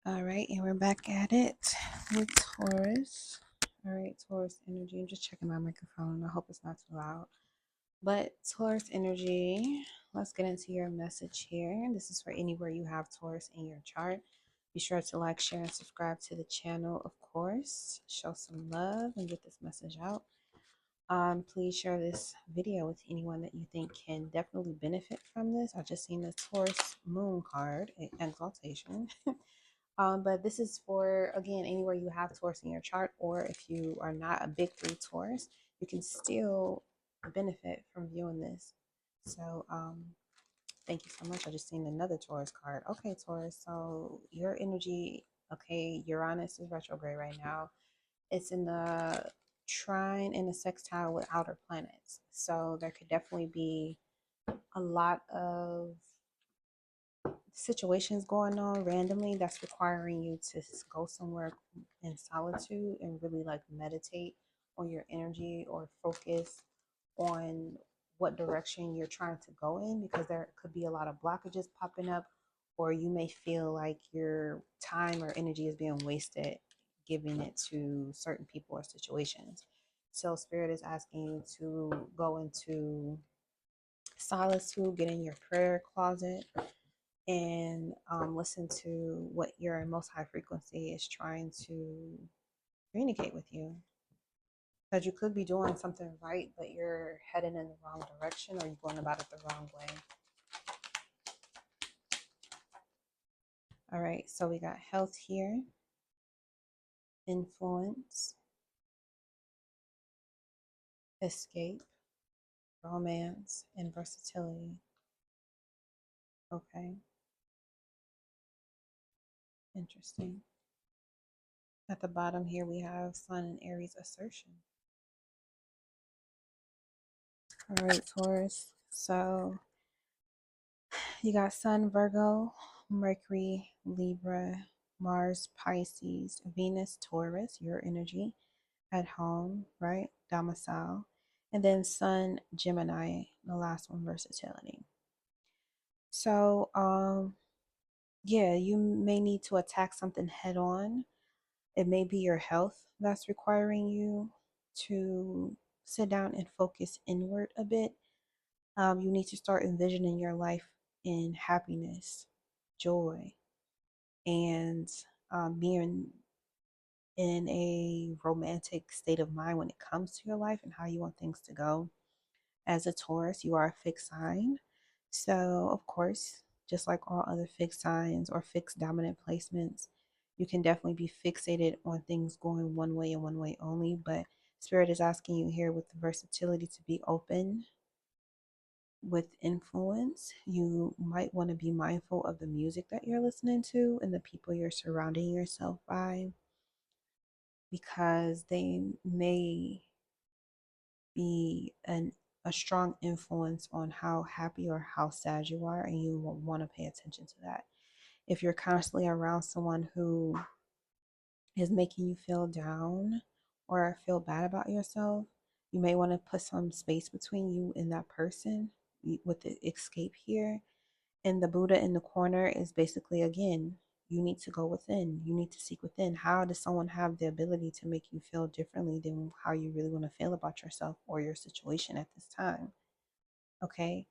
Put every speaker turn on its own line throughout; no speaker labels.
All right, and we're back at it with Taurus. All right, Taurus energy. I'm just checking my microphone. I hope it's not too loud. But Taurus energy, let's get into your message here. This is for anywhere you have Taurus in your chart. Be sure to like, share, and subscribe to the channel, of course. Show some love and get this message out. Please share this video with anyone that you think can definitely benefit from this. I just seen the Taurus moon card, exaltation. But this is for, again, anywhere you have Taurus in your chart, or if you are not a big three Taurus, you can still benefit from viewing this. So, thank you so much. I just seen another Taurus card. Okay, Taurus. So your energy, okay, Uranus is retrograde right now. It's in the trine and a sextile with outer planets. So there could definitely be a lot of situations going on randomly that's requiring you to go somewhere in solitude and really like meditate on your energy or focus on what direction you're trying to go in, because there could be a lot of blockages popping up, or you may feel like your time or energy is being wasted giving it to certain people or situations. So spirit is asking you to go into solitude, get in your prayer closet, and listen to what your most high frequency is trying to communicate with you. Because you could be doing something right, but you're heading in the wrong direction, or you're going about it the wrong way. All right, so we got health here, influence, escape, romance, and versatility. Okay, interesting. At the bottom here, we have Sun and Aries assertion. All right, Taurus. So you got Sun, Virgo, Mercury, Libra, Mars, Pisces, Venus, Taurus, your energy at home, right? Domicile. And then Sun, Gemini, the last one, versatility. So, yeah, you may need to attack something head on. It may be your health that's requiring you to sit down and focus inward a bit. You need to start envisioning your life in happiness, joy, and being in a romantic state of mind when it comes to your life and how you want things to go. As a Taurus, you are a fixed sign. So, of course, just like all other fixed signs or fixed dominant placements, you can definitely be fixated on things going one way and one way only. But Spirit is asking you here with the versatility to be open with influence. You might want to be mindful of the music that you're listening to and the people you're surrounding yourself by, because they may be a strong influence on how happy or how sad you are, and you will want to pay attention to that. If you're constantly around someone who is making you feel down or feel bad about yourself, you may want to put some space between you and that person with the escape here. And the Buddha in the corner is basically, again, you need to go within. You need to seek within. How does someone have the ability to make you feel differently than how you really want to feel about yourself or your situation at this time? Okay.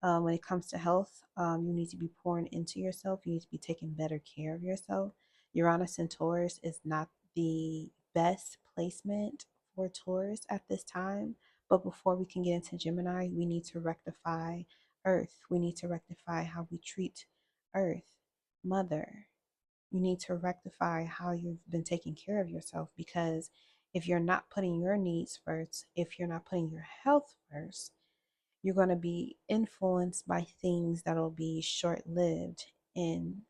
When it comes to health, you need to be pouring into yourself. You need to be taking better care of yourself. Uranus and Taurus is not the best placement for Taurus at this time. But before we can get into Gemini, we need to rectify Earth. We need to rectify how we treat Earth, Mother. You need to rectify how you've been taking care of yourself, because if you're not putting your needs first, if you're not putting your health first, you're going to be influenced by things that'll be short lived and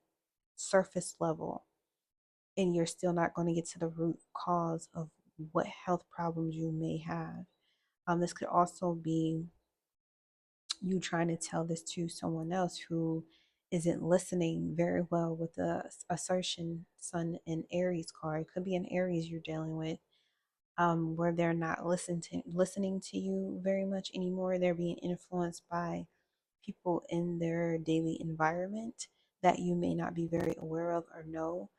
surface level, and you're still not going to get to the root cause of what health problems you may have. This could also be you trying to tell this to someone else who isn't listening very well with the assertion Sun and Aries card. It could be an Aries you're dealing with, where they're not listening to you very much anymore. They're being influenced by people in their daily environment that you may not be very aware of or know.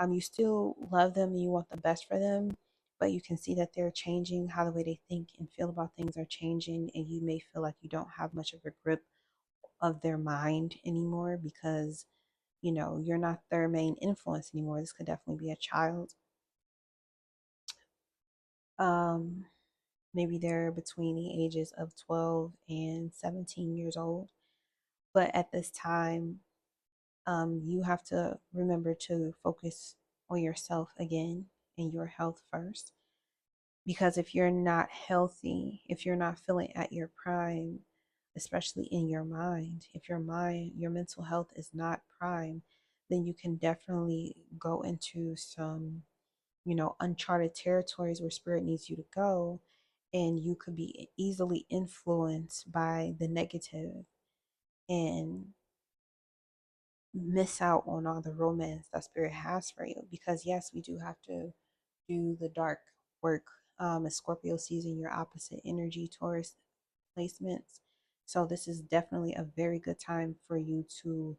You still love them and you want the best for them, but you can see that they're changing, how the way they think and feel about things are changing, and you may feel like you don't have much of a grip of their mind anymore because you're not their main influence anymore. This could definitely be a child. um Maybe they're between the ages of 12 and 17 years old, but at this time, you have to remember to focus on yourself again and your health first. Because if you're not healthy, if you're not feeling at your prime, especially in your mind, if your mental health is not prime, then you can definitely go into some, uncharted territories where spirit needs you to go. And you could be easily influenced by the negative and miss out on all the romance that spirit has for you. Because yes, we do have to do the dark work. As Scorpio season, your opposite energy, Taurus placements. So this is definitely a very good time for you to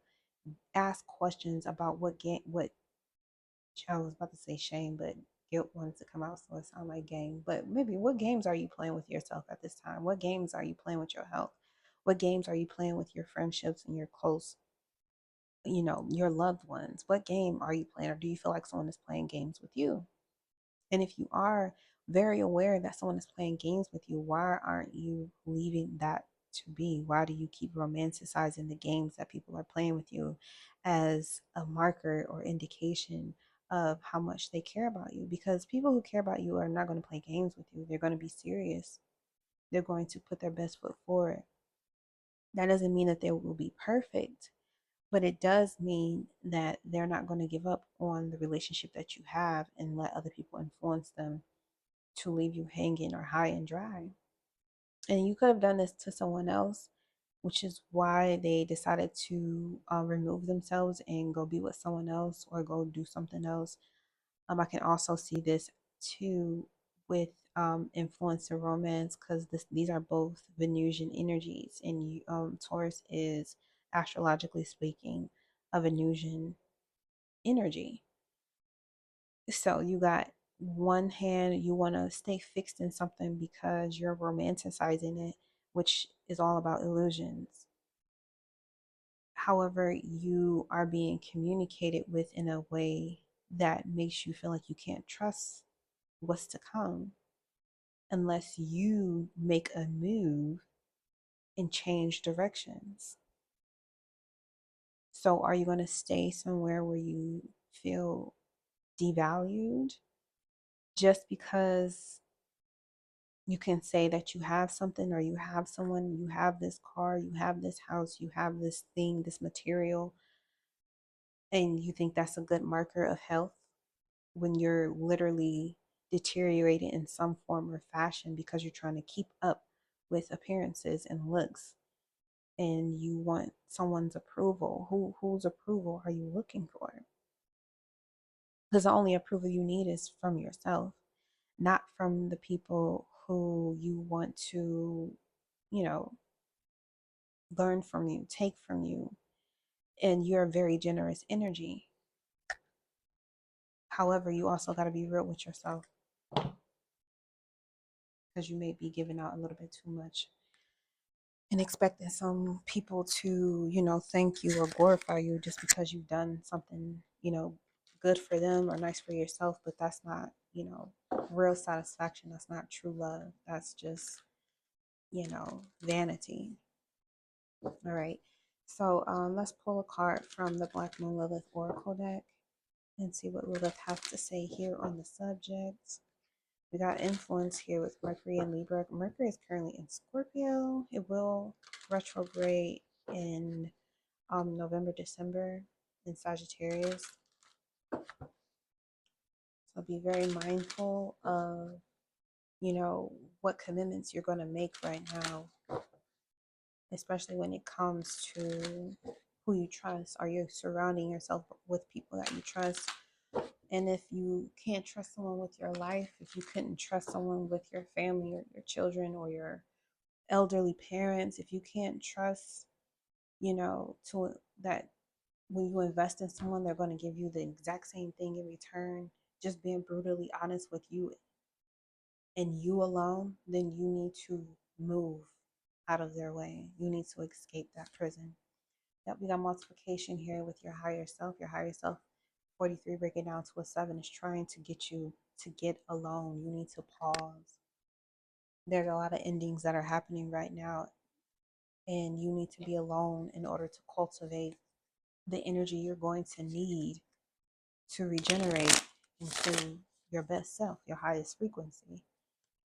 ask questions about what game, what I was about to say shame, but guilt wanted to come out, so it sounds like game. But maybe what games are you playing with yourself at this time? What games are you playing with your health? What games are you playing with your friendships and your close, your loved ones? What game are you playing, or do you feel like someone is playing games with you? And if you are very aware that someone is playing games with you, why aren't you leaving that to be? Why do you keep romanticizing the games that people are playing with you as a marker or indication of how much they care about you? Because people who care about you are not going to play games with you. They're going to be serious. They're going to put their best foot forward. That doesn't mean that they will be perfect, but it does mean that they're not going to give up on the relationship that you have and let other people influence them to leave you hanging or high and dry. And you could have done this to someone else, which is why they decided to remove themselves and go be with someone else or go do something else. I can also see this too with influence and romance, because these are both Venusian energies, and Taurus is, astrologically speaking, a Venusian energy. So you got one hand, you want to stay fixed in something because you're romanticizing it, which is all about illusions. However, you are being communicated with in a way that makes you feel like you can't trust what's to come unless you make a move and change directions. So, are you going to stay somewhere where you feel devalued just because you can say that you have something, or you have someone, you have this car, you have this house, you have this thing, this material, and you think that's a good marker of health when you're literally deteriorating in some form or fashion because you're trying to keep up with appearances and looks, and you want someone's approval. Whose approval are you looking for? Because the only approval you need is from yourself, not from the people who you want to, you know, learn from you, take from you, and you're a very generous energy. However, you also got to be real with yourself, because you may be giving out a little bit too much and expecting some people to, thank you or glorify you just because you've done something, good for them or nice for yourself. But that's not, real satisfaction. That's not true love. That's just, vanity. All right. So let's pull a card from the Black Moon Lilith Oracle deck and see what Lilith has to say here on the subject. We got influence here with Mercury and Libra. Mercury is currently in Scorpio. It will retrograde in November, December in Sagittarius. So be very mindful of, what commitments you're going to make right now, especially when it comes to who you trust. Are you surrounding yourself with people that you trust? And if you can't trust someone with your life, if you couldn't trust someone with your family or your children or your elderly parents, if you can't trust, to that when you invest in someone, they're going to give you the exact same thing in return. Just being brutally honest with you and you alone, then you need to move out of their way. You need to escape that prison. Yep, we got multiplication here with your higher self. Your higher self, 43, breaking down to a 7, is trying to get you to get alone. You need to pause. There's a lot of endings that are happening right now, and you need to be alone in order to cultivate the energy you're going to need to regenerate into your best self, your highest frequency.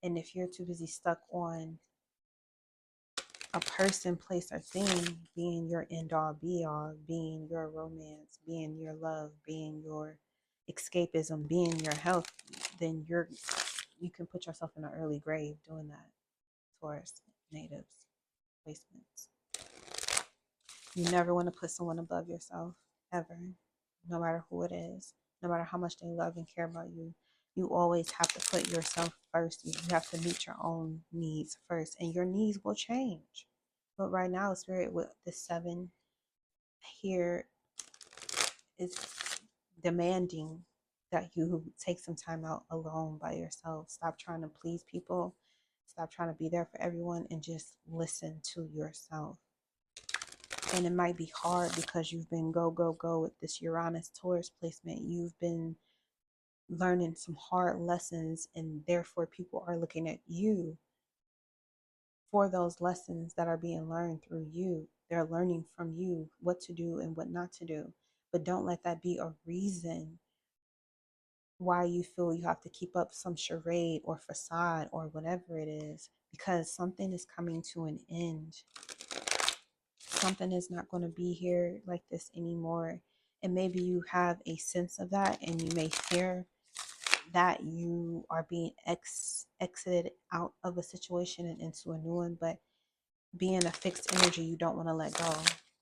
And if you're too busy stuck on a person, place, or thing being your end all be all, being your romance, being your love, being your escapism, being your health, then you can put yourself in an early grave doing that. Taurus natives placements. You never want to put someone above yourself, ever, no matter who it is, no matter how much they love and care about you. You always have to put yourself first. You have to meet your own needs first, and your needs will change. But right now, Spirit, with the 7 here, is demanding that you take some time out alone by yourself. Stop trying to please people. Stop trying to be there for everyone and just listen to yourself. And it might be hard because you've been go, go, go with this Uranus Taurus placement. You've been learning some hard lessons, and therefore people are looking at you for those lessons that are being learned through you. They're learning from you what to do and what not to do. But don't let that be a reason why you feel you have to keep up some charade or facade or whatever it is, because something is coming to an end. Something is not going to be here like this anymore. And maybe you have a sense of that, and you may fear that you are being exited out of a situation and into a new one. But being a fixed energy, you don't want to let go,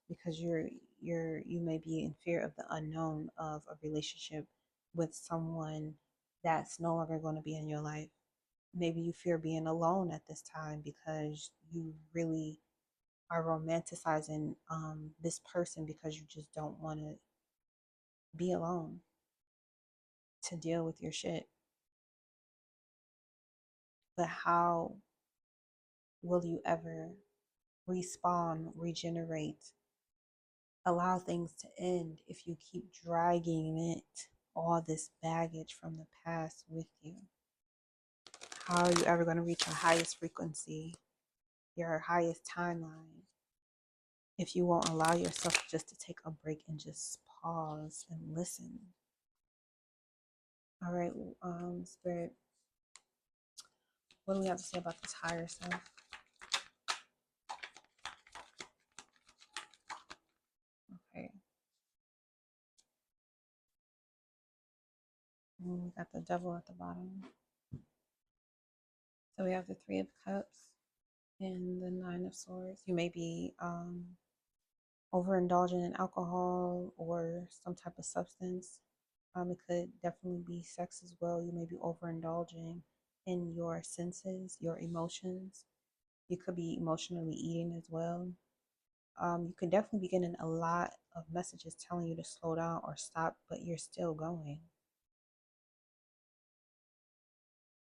because you may be in fear of the unknown of a relationship with someone that's no longer going to be in your life. Maybe you fear being alone at this time because you really are romanticizing this person, because you just don't want to be alone to deal with your shit. But how will you ever respawn, regenerate, allow things to end if you keep dragging it, all this baggage from the past with you? How are you ever going to reach your highest frequency, your highest timeline, if you won't allow yourself just to take a break and just pause and listen? All right, Spirit, what do we have to say about this higher self? Okay. And we got the devil at the bottom. So we have the 3 of Cups and the 9 of Swords. You may be overindulging in alcohol or some type of substance. It could definitely be sex as well. You may be overindulging in your senses, your emotions. You could be emotionally eating as well. You could definitely be getting a lot of messages telling you to slow down or stop, but you're still going.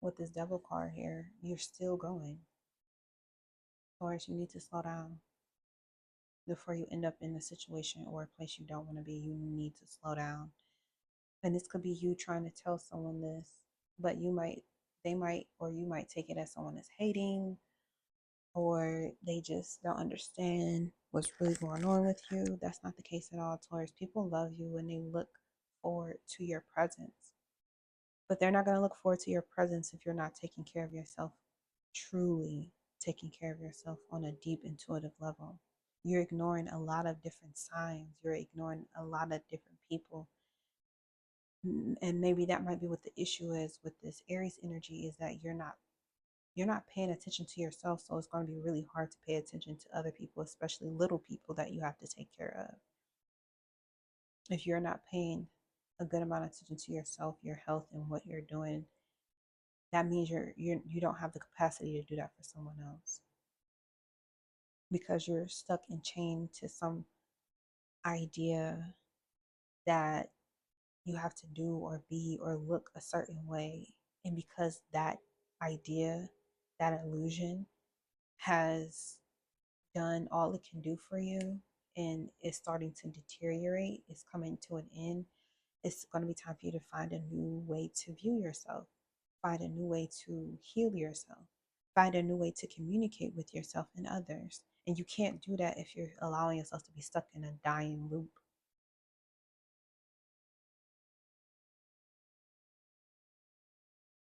With this devil card here, you're still going. Taurus, you need to slow down before you end up in a situation or a place you don't want to be. You need to slow down. And this could be you trying to tell someone this, but they might, or you might take it as someone is hating, or they just don't understand what's really going on with you. That's not the case at all, Taurus. People love you and they look forward to your presence, but they're not going to look forward to your presence if you're not taking care of yourself, truly taking care of yourself on a deep intuitive level. You're ignoring a lot of different signs. You're ignoring a lot of different people. And maybe that might be what the issue is with this Aries energy, is that you're not paying attention to yourself. So it's going to be really hard to pay attention to other people, especially little people that you have to take care of. If you're not paying a good amount of attention to yourself, your health, and what you're doing, that means you don't have the capacity to do that for someone else, because you're stuck and chained to some idea that you have to do or be or look a certain way. And because that idea, that illusion has done all it can do for you and is starting to deteriorate, it's coming to an end, it's going to be time for you to find a new way to view yourself, find a new way to heal yourself, find a new way to communicate with yourself and others. And you can't do that if you're allowing yourself to be stuck in a dying loop.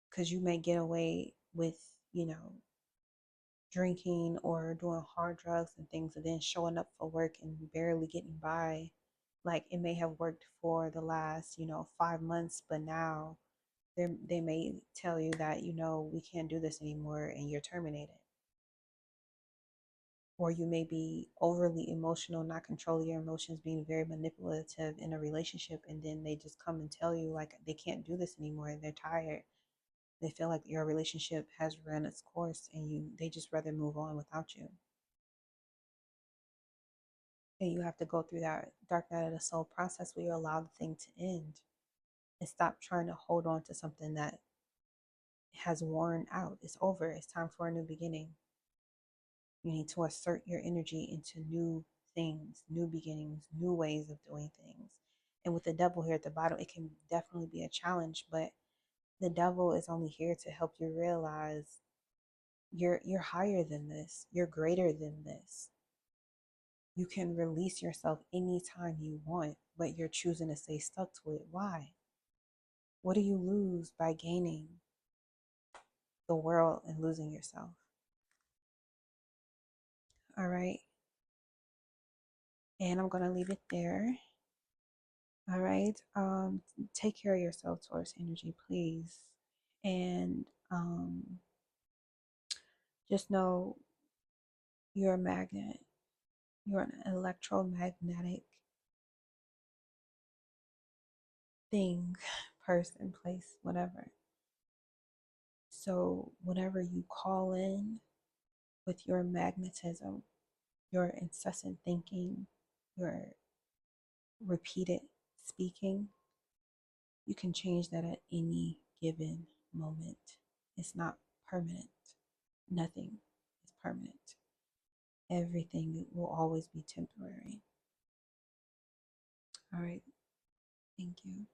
Because you may get away with, you know, drinking or doing hard drugs and things, and then showing up for work and barely getting by. Like it may have worked for the last, 5 months, but now they may tell you that, we can't do this anymore and you're terminated. Or you may be overly emotional, not controlling your emotions, being very manipulative in a relationship, and then they just come and tell you like they can't do this anymore and they're tired. They feel like your relationship has run its course and they just rather move on without you. And you have to go through that dark night of the soul process where you allow the thing to end and stop trying to hold on to something that has worn out. It's over. It's time for a new beginning. You need to assert your energy into new things, new beginnings, new ways of doing things. And with the devil here at the bottom, it can definitely be a challenge, but the devil is only here to help you realize you're higher than this. You're greater than this. You can release yourself anytime you want, but you're choosing to stay stuck to it. Why? What do you lose by gaining the world and losing yourself? All right. And I'm going to leave it there. All right. Take care of yourself, Taurus energy, please. And just know you're a magnet. You're an electromagnetic thing, person, place, whatever. So, whatever you call in with your magnetism, your incessant thinking, your repeated speaking, you can change that at any given moment. It's not permanent. Nothing is permanent. Everything will always be temporary. All right. Thank you.